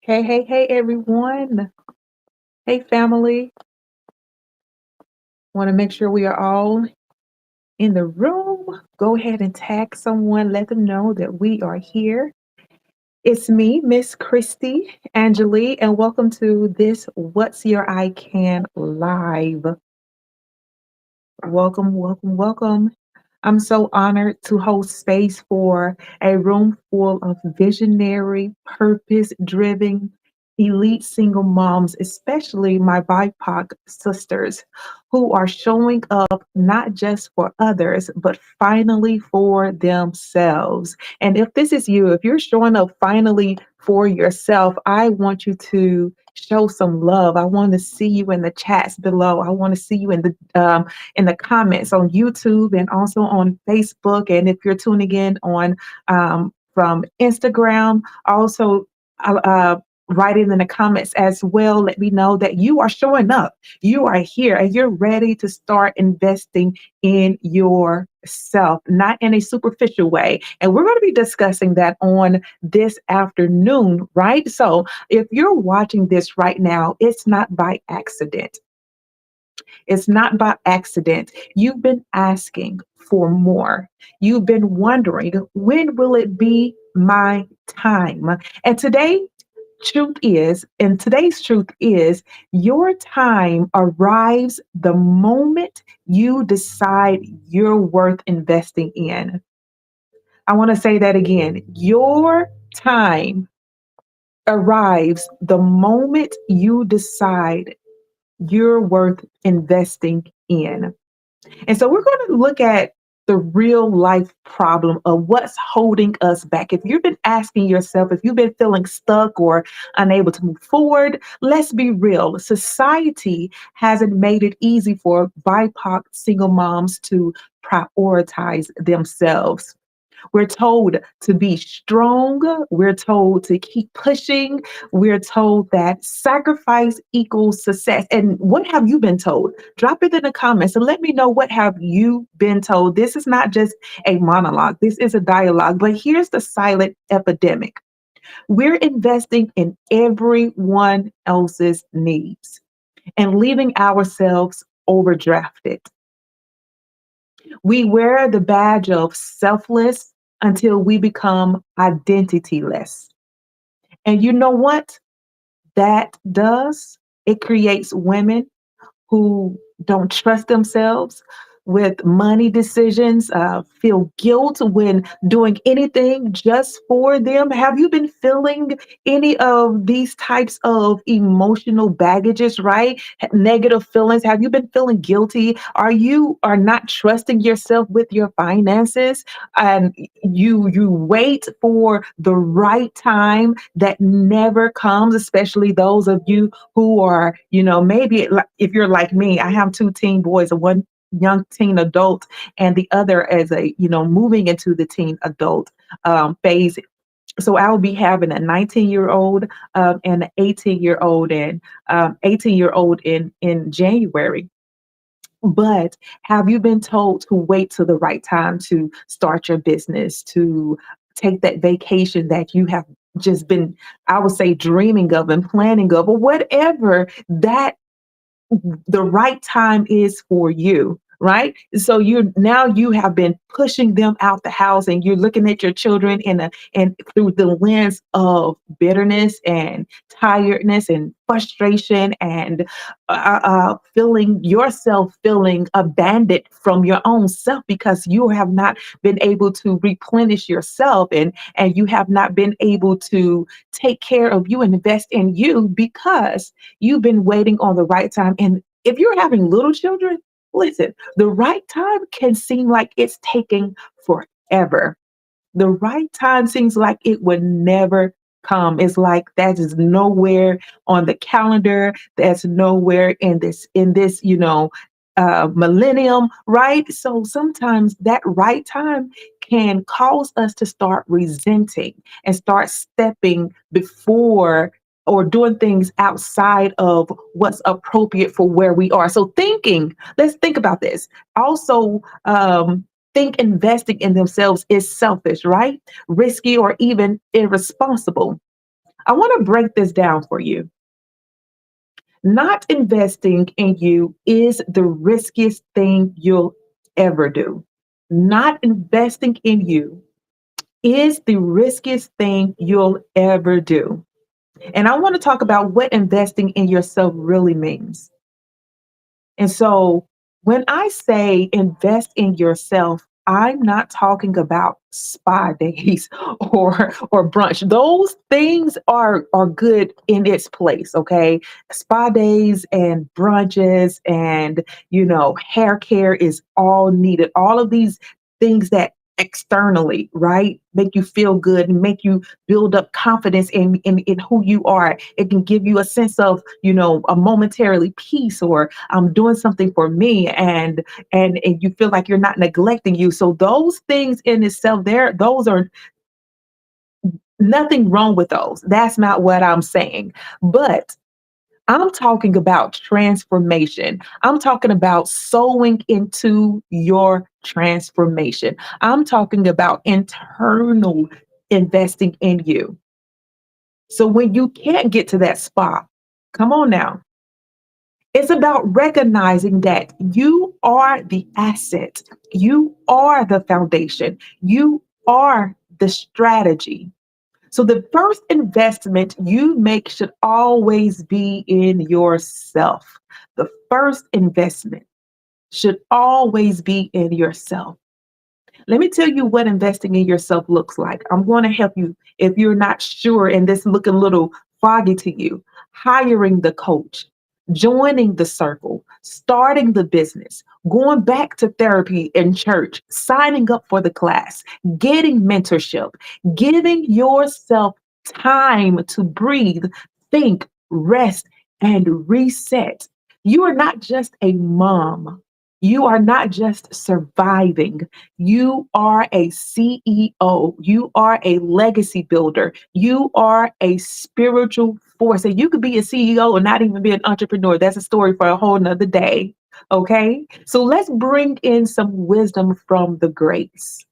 Hey, hey, hey, everyone. Hey, family. Want to make sure we are all in the room. Go ahead and tag someone, let them know that we are here. It's me, Miss Kristy, Angelee, and welcome to this What's Your I Can Live. Welcome, welcome, welcome. I'm so honored to hold space for a room full of visionary, purpose driven, elite single moms, especially my BIPOC sisters, who are showing up not just for others, but finally for themselves. And if this is you, if you're showing up finally for yourself, I want you to show some love. I want to see you in the chats below. I want to see you in the comments on YouTube and also on Facebook. And if you're tuning in on from Instagram, also write it in the comments as well. Let me know that you are showing up, you are here, and you're ready to start investing in yourself, not in a superficial way. And we're going to be discussing that on this afternoon, right? So if you're watching this right now, it's not by accident. It's not by accident. You've been asking for more. You've been wondering, when will it be my time? And today's truth is, your time arrives the moment you decide you're worth investing in. I want to say that again. Your time arrives the moment you decide you're worth investing in. And so we're going to look at the real life problem of what's holding us back. If you've been asking yourself, if you've been feeling stuck or unable to move forward, let's be real. Society hasn't made it easy for BIPOC single moms to prioritize themselves. We're told to be strong. We're told to keep pushing. We're told that sacrifice equals success. And what have you been told? Drop it in the comments and let me know, what have you been told? This is not just a monologue. This is a dialogue. But here's the silent epidemic. We're investing in everyone else's needs and leaving ourselves overdrafted. We wear the badge of selfless until we become identityless. And you know what that does? It creates women who don't trust themselves with money decisions, feel guilt when doing anything just for them. Have you been feeling any of these types of emotional baggages, right? Negative feelings. Have you been feeling guilty? Are not trusting yourself with your finances? And you wait for the right time that never comes, especially those of you who are, maybe if you're like me. I have two teen boys, one young teen adult and the other as a, moving into the teen adult phase. So I'll be having a 19-year-old and an 18-year-old and 18-year-old in January. But have you been told to wait till the right time to start your business, to take that vacation that you have just been, I would say, dreaming of and planning of, or whatever that the right time is for you, right? So you have been pushing them out the house, and you're looking at your children and through the lens of bitterness and tiredness and frustration and feeling yourself feeling abandoned from your own self, because you have not been able to replenish yourself, and you have not been able to take care of you and invest in you, because you've been waiting on the right time. And if you're having little children, listen, the right time can seem like it's taking forever. The right time seems like it would never come. It's like that is nowhere on the calendar. That's nowhere in this millennium, right? So sometimes that right time can cause us to start resenting and start stepping before or doing things outside of what's appropriate for where we are. So let's think about this. Also, think investing in themselves is selfish, right? Risky or even irresponsible. I want to break this down for you. Not investing in you is the riskiest thing you'll ever do. Not investing in you is the riskiest thing you'll ever do. And I want to talk about what investing in yourself really means. And so when I say invest in yourself, I'm not talking about spa days or brunch. Those things are good in its place, okay? Spa days and brunches and hair care is all needed. All of these things that externally, right, make you feel good and make you build up confidence in who you are. It can give you a sense of, a momentarily peace, or I'm doing something for me, and you feel like you're not neglecting you. So those things in itself, those are nothing wrong with those. That's not what I'm saying. But I'm talking about transformation. I'm talking about sowing into your transformation. I'm talking about internal investing in you. So when you can't get to that spot, come on now. It's about recognizing that you are the asset. You are the foundation. You are the strategy. So the first investment you make should always be in yourself. The first investment should always be in yourself. Let me tell you what investing in yourself looks like. I'm going to help you if you're not sure and this looking a little foggy to you. Hiring the coach, joining the circle, starting the business, going back to therapy in church, signing up for the class, getting mentorship, giving yourself time to breathe, think, rest, and reset. You are not just a mom. You are not just surviving. You are a CEO. You are a legacy builder. You are a spiritual force. And you could be a CEO and not even be an entrepreneur. That's a story for a whole nother day. Okay. So let's bring in some wisdom from the greats.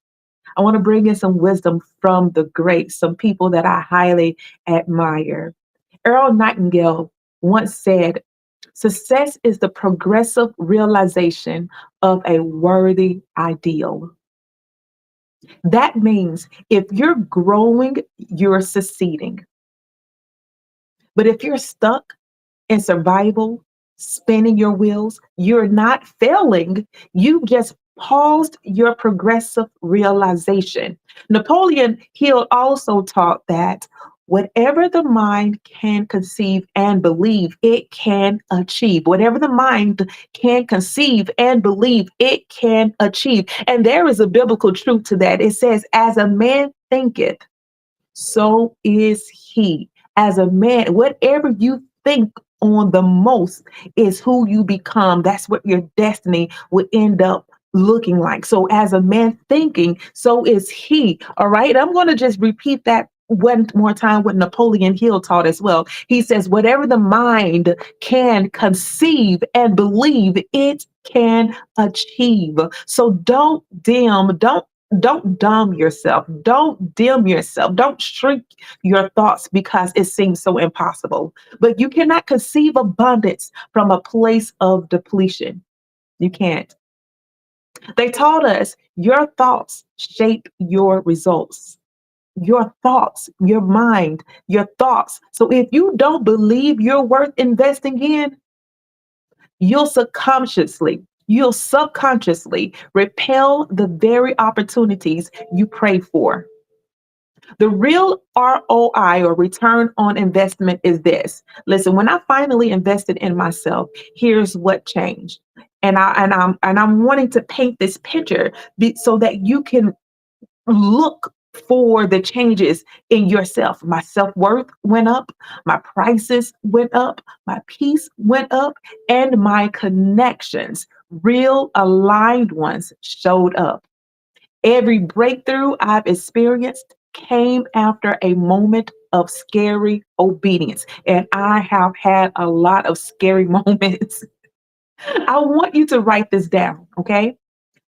I want to bring in some wisdom from the greats, some people that I highly admire. Earl Nightingale once said, "Success is the progressive realization of a worthy ideal." That means if you're growing, you're succeeding. But if you're stuck in survival, spinning your wheels, you're not failing. You just paused your progressive realization. Napoleon Hill also taught that whatever the mind can conceive and believe, it can achieve. Whatever the mind can conceive and believe, it can achieve. And there is a biblical truth to that. It says, as a man thinketh, so is he. As a man, whatever you think on the most is who you become. That's what your destiny would end up looking like. So, as a man thinking, so is he. All right. I'm going to just repeat that one more time what Napoleon Hill taught as well. He says, whatever the mind can conceive and believe, it can achieve. So don't dumb yourself. Don't dim yourself. Don't shrink your thoughts because it seems so impossible. But you cannot conceive abundance from a place of depletion. You can't. They taught us your thoughts shape your results. Your thoughts, your mind, your thoughts. So if you don't believe you're worth investing in, you'll subconsciously repel the very opportunities you pray for. The real ROI, or return on investment, is this. Listen, when I finally invested in myself, here's what changed. And I'm wanting to paint this picture so that you can look for the changes in yourself. My self-worth went up, my prices went up, my peace went up, and my connections, real aligned ones, showed up. Every breakthrough I've experienced came after a moment of scary obedience. And I have had a lot of scary moments. I want you to write this down, okay?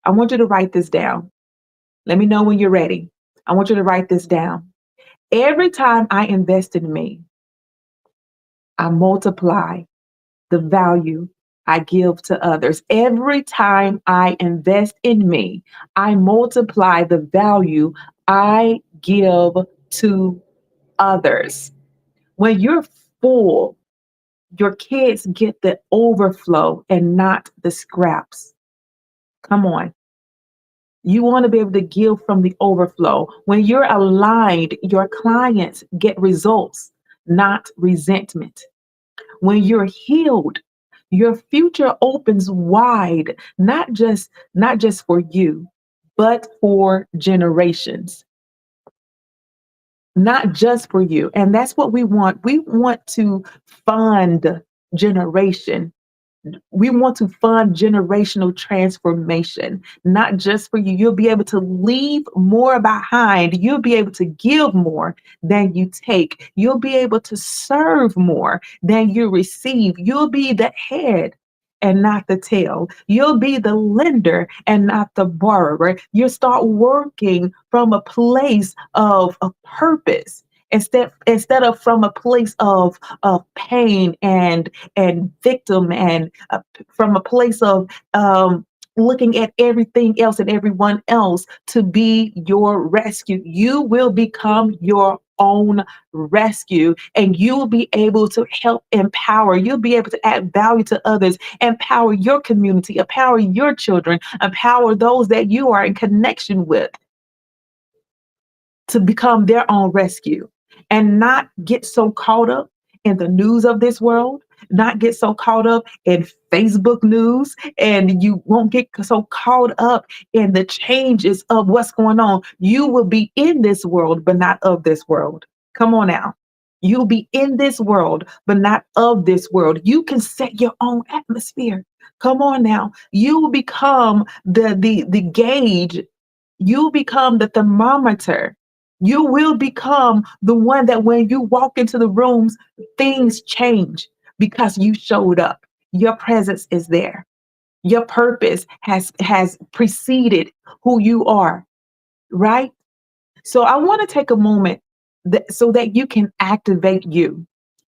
I want you to write this down. Let me know when you're ready. I want you to write this down. Every time I invest in me, I multiply the value I give to others. Every time I invest in me, I multiply the value I give to others. When you're full, your kids get the overflow and not the scraps. Come on. You want to be able to give from the overflow. When you're aligned, your clients get results, not resentment. When you're healed, your future opens wide, not just for you, but for generations. Not just for you. And that's what we want. We want to fund generation. We want to fund generational transformation, not just for you. You'll be able to leave more behind. You'll be able to give more than you take. You'll be able to serve more than you receive. You'll be the head and not the tail. You'll be the lender and not the borrower. You'll start working from a place of purpose instead of from a place of pain and victim and from a place of looking at everything else and everyone else to be your rescue. You will become your own rescue, and you will be able to help empower. You'll be able to add value to others, empower your community, empower your children, empower those that you are in connection with to become their own rescue and not get so caught up in the news of this world, not get so caught up in Facebook news, and you won't get so caught up in the changes of what's going on. You will be in this world, but not of this world. Come on now. You'll be in this world, but not of this world. You can set your own atmosphere. Come on now. You will become the gauge. You'll become the thermometer. You will become the one that when you walk into the rooms, things change because you showed up. Your presence is there. Your purpose has preceded who you are, right? So I want to take a moment so that you can activate you.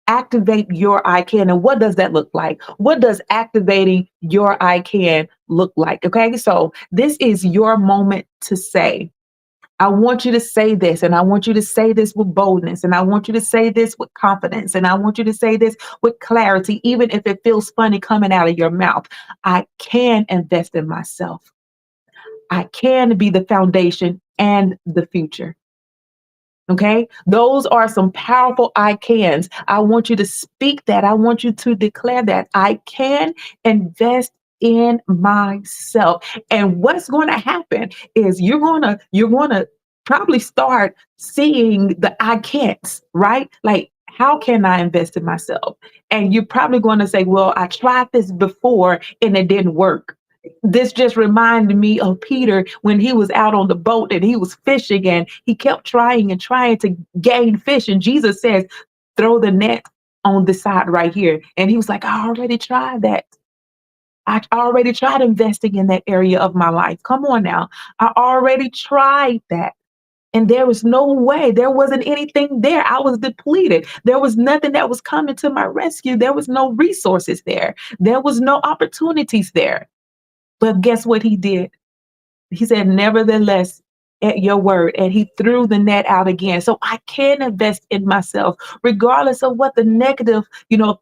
Activate your I can. And what does that look like? What does activating your I can look like? Okay, so this is your moment to say, I want you to say this, and I want you to say this with boldness, and I want you to say this with confidence, and I want you to say this with clarity, even if it feels funny coming out of your mouth. I can invest in myself. I can be the foundation and the future. Okay, those are some powerful I cans. I want you to speak that. I want you to declare that I can invest in myself. And what's going to happen is you're going to probably start seeing the I can'ts, right? Like, how can I invest in myself? And you're probably going to say, well, I tried this before and it didn't work. This just reminded me of Peter when he was out on the boat and he was fishing and he kept trying and trying to gain fish. And Jesus says, throw the net on the side right here. And he was like, I already tried that. I already tried investing in that area of my life. Come on now. I already tried that. And there was no way. There wasn't anything there. I was depleted. There was nothing that was coming to my rescue. There was no resources there. There was no opportunities there. But guess what he did? He said, nevertheless, at your word, and he threw the net out again. So I can invest in myself, regardless of what the negative,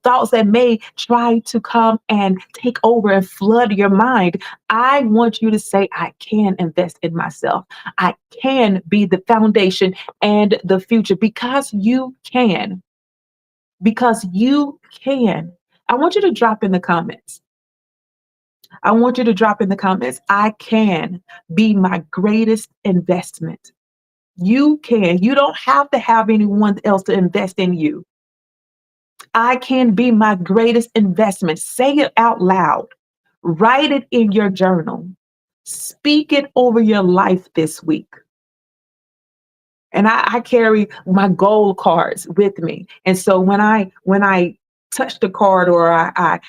thoughts that may try to come and take over and flood your mind. I want you to say, I can invest in myself. I can be the foundation and the future because you can. Because you can. I want you to drop in the comments. I want you to drop in the comments, I can be my greatest investment. You can. You don't have to have anyone else to invest in you. I can be my greatest investment. Say it out loud. Write it in your journal. Speak it over your life this week. And I carry my goal cards with me. And so when I touch the card, or I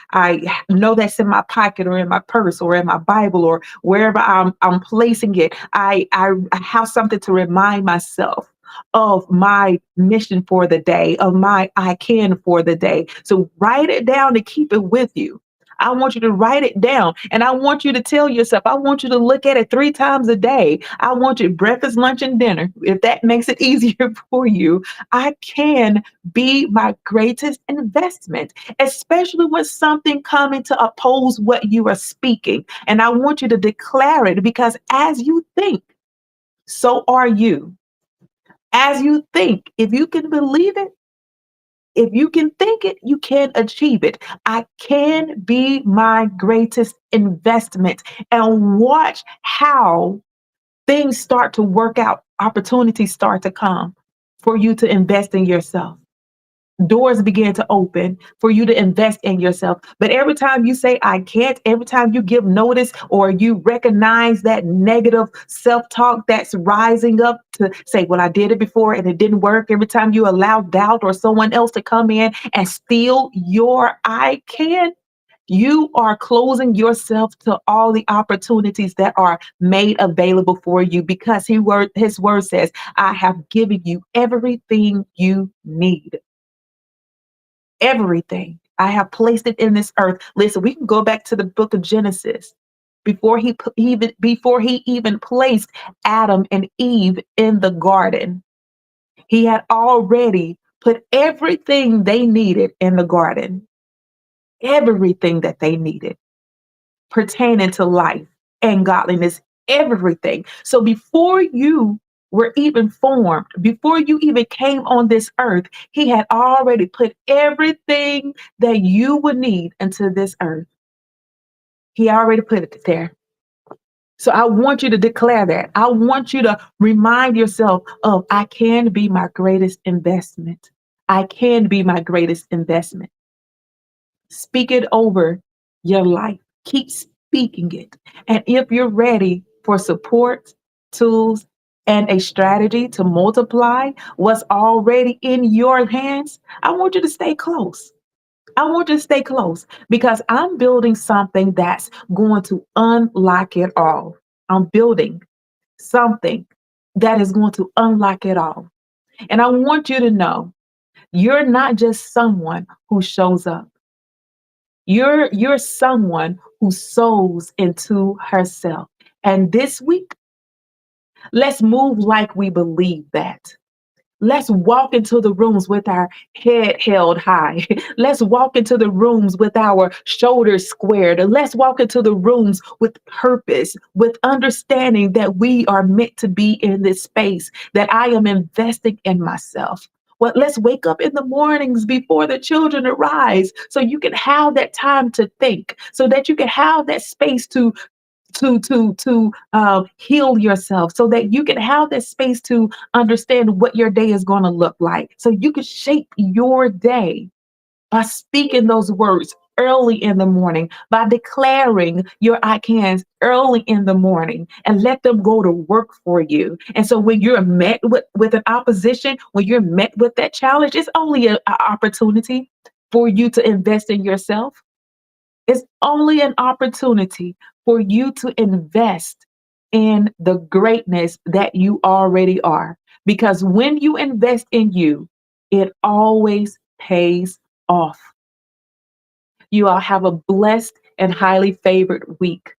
know that's in my pocket or in my purse or in my Bible or wherever I'm placing it, I have something to remind myself of my mission for the day, of my I can for the day. So write it down to keep it with you. I want you to write it down and I want you to tell yourself, I want you to look at it 3 times a day. I want you breakfast, lunch, and dinner. If that makes it easier for you, I can be my greatest investment, especially when something coming to oppose what you are speaking. And I want you to declare it because as you think, so are you. As you think, if you can believe it, if you can think it, you can achieve it. I can be my greatest investment and watch how things start to work out, opportunities start to come for you to invest in yourself. Doors begin to open for you to invest in yourself. But every time you say, I can't, every time you give notice or you recognize that negative self talk that's rising up to say, well, I did it before and it didn't work. Every time you allow doubt or someone else to come in and steal your I can, you are closing yourself to all the opportunities that are made available for you because his word says, I have given you everything you need. Everything. I have placed it in this earth. Listen, we can go back to the book of Genesis. Before he even placed Adam and Eve in the garden, he had already put everything they needed in the garden. Everything that they needed pertaining to life and godliness, everything. So before you were even formed, before you even came on this earth, he had already put everything that you would need into this earth. He already put it there. So I want you to declare that. I want you to remind yourself of I can be my greatest investment. I can be my greatest investment. Speak it over your life. Keep speaking it. And if you're ready for support, tools, and a strategy to multiply what's already in your hands, I want you to stay close. I want you to stay close because I'm building something that's going to unlock it all. I'm building something that is going to unlock it all. And I want you to know you're not just someone who shows up. You're someone who sows into herself. And this week, let's move like we believe that. Let's walk into the rooms with our head held high. Let's walk into the rooms with our shoulders squared. Let's walk into the rooms with purpose, with understanding that we are meant to be in this space, that I am investing in myself. Well, let's wake up in the mornings before the children arise so you can have that time to think, so that you can have that space to heal yourself so that you can have that space to understand what your day is going to look like so you can shape your day by speaking those words early in the morning, by declaring your I cans early in the morning and let them go to work for you. And so when you're met with an opposition, when you're met with that challenge, it's only an opportunity for you to invest in yourself. It's only an opportunity for you to invest in the greatness that you already are. Because when you invest in you, it always pays off. You all have a blessed and highly favored week.